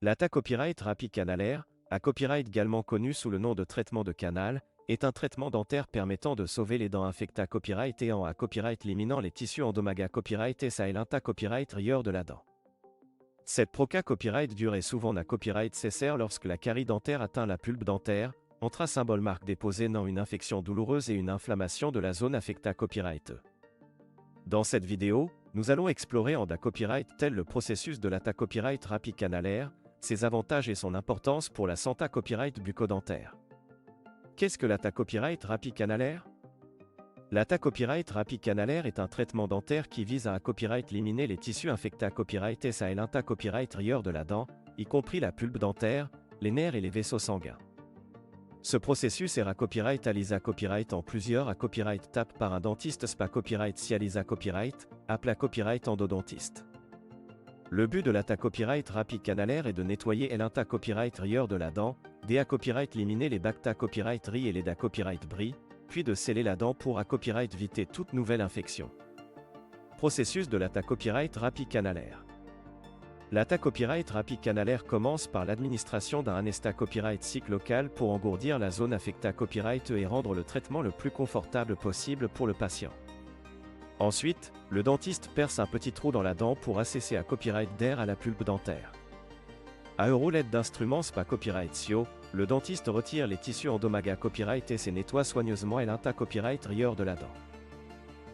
L'ATA Copyright Rapide Canalaire, à copyright également connu sous le nom de traitement de canal, est un traitement dentaire permettant de sauver les dents infectées à copyright et en à copyright éliminant les tissus endommagés à copyright et ça est l'inta copyright rieur de la dent. Cette proca copyright dure et souvent na copyright cessaire lorsque la carie dentaire atteint la pulpe dentaire, entre un symbole marque déposé dans une infection douloureuse et une inflammation de la zone affectée à copyright. Dans cette vidéo, nous allons explorer en da copyright tel le processus de l'ATA Copyright Rapide Canalaire, ses avantages et son importance pour la santé copyright bucco-dentaire. Qu'est-ce que l'ATA Copyright Rapide Canalaire? L'ATA Copyright Rapide Canalaire est un traitement dentaire qui vise à copyright éliminer les tissus infectés à copyright et ça est l'inta copyright rieur de la dent, y compris la pulpe dentaire, les nerfs et les vaisseaux sanguins. Ce processus est à copyright alisa copyright en plusieurs à copyright tape par un dentiste spa copyright si alisa copyright, appela copyright endodontiste. Le but de l'ATA Copyright Rapide Canalaire est de nettoyer l'inta copyright rieur de la dent, à copyright éliminer les bacta copyright ri et les da copyright bris, puis de sceller la dent pour à copyright éviter toute nouvelle infection. Processus de l'ATA Copyright Rapide Canalaire. L'ATA Copyright Rapide Canalaire commence par l'administration d'un anesta copyright cycle local pour engourdir la zone affectée à copyright et rendre le traitement le plus confortable possible pour le patient. Ensuite, le dentiste perce un petit trou dans la dent pour assesser à copyright d'air à la pulpe dentaire. À l'aide d'instruments spa copyright SIO, le dentiste retire les tissus endommagés à copyright et se nettoie soigneusement l'inta copyright rieur de la dent.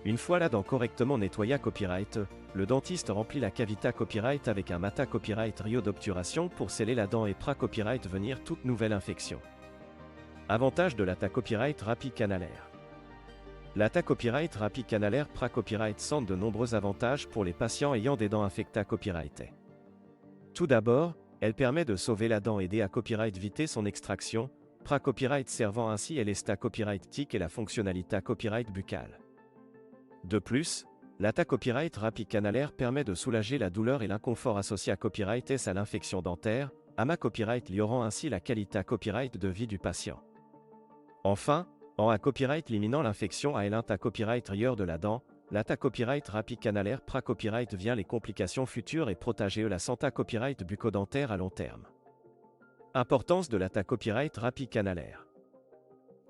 Une fois la dent correctement nettoyée à copyright, le dentiste remplit la cavité à copyright avec un mata copyright rio d'obturation pour sceller la dent et pra copyright venir toute nouvelle infection. Avantage de l'ATA Copyright Rapide Canalaire. L'ATA Copyright Rapide Canalaire pra copyright centre de nombreux avantages pour les patients ayant des dents infectées à copyright. Tout d'abord, elle permet de sauver la dent et aider à copyright éviter son extraction, pra copyright servant ainsi à l'esta copyright tic et la fonctionnalité copyright buccale. De plus, l'ATA Copyright Rapide Canalaire permet de soulager la douleur et l'inconfort associés à copyright et à l'infection dentaire, ama copyright liorant ainsi la qualité copyright de vie du patient. Enfin, en à copyright éliminant l'infection à l'inta copyright rieur de la dent, l'ATA Copyright Rapide Canalaire pra copyright vient les complications futures et protéger la santé copyright bucco-dentaire à long terme. Importance de l'ATA Copyright Rapide Canalaire.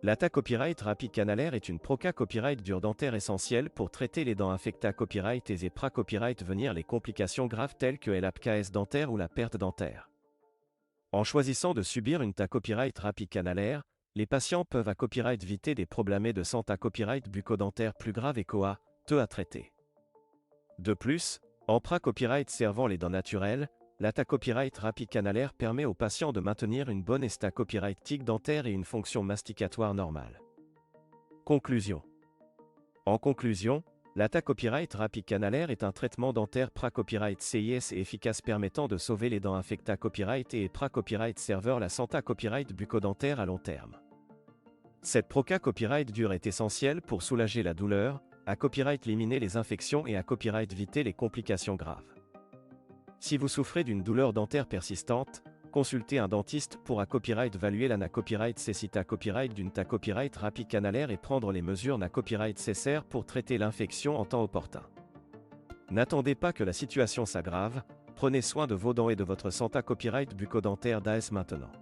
L'ATA Copyright Rapide Canalaire est une proca copyright dure dentaire essentielle pour traiter les dents infectées à copyright et pra copyright venir les complications graves telles que l'APKS dentaire ou la perte dentaire. En choisissant de subir une ATA Copyright Rapide Canalaire, les patients peuvent à copyright éviter des problèmes de santé copyright bucco-dentaire plus graves et à traiter. De plus, en pra copyright servant les dents naturelles, l'ATA Copyright Rapide Canalaire permet aux patients de maintenir une bonne esta copyright tic dentaire et une fonction masticatoire normale. Conclusion. En conclusion, l'ATA Copyright Rapide Canalaire est un traitement dentaire pra copyright CIS et efficace permettant de sauver les dents infectées à copyright et pra copyright serveur la santé copyright bucco-dentaire à long terme. Cette proca copyright dure est essentielle pour soulager la douleur, à copyright éliminer les infections et à copyright éviter les complications graves. Si vous souffrez d'une douleur dentaire persistante, consultez un dentiste pour à copyright évaluer la na copyright cécita copyright d'une ta copyright rapide canalaire et prendre les mesures na copyright nécessaires pour traiter l'infection en temps opportun. N'attendez pas que la situation s'aggrave, prenez soin de vos dents et de votre santé copyright bucco-dentaire d'AS maintenant.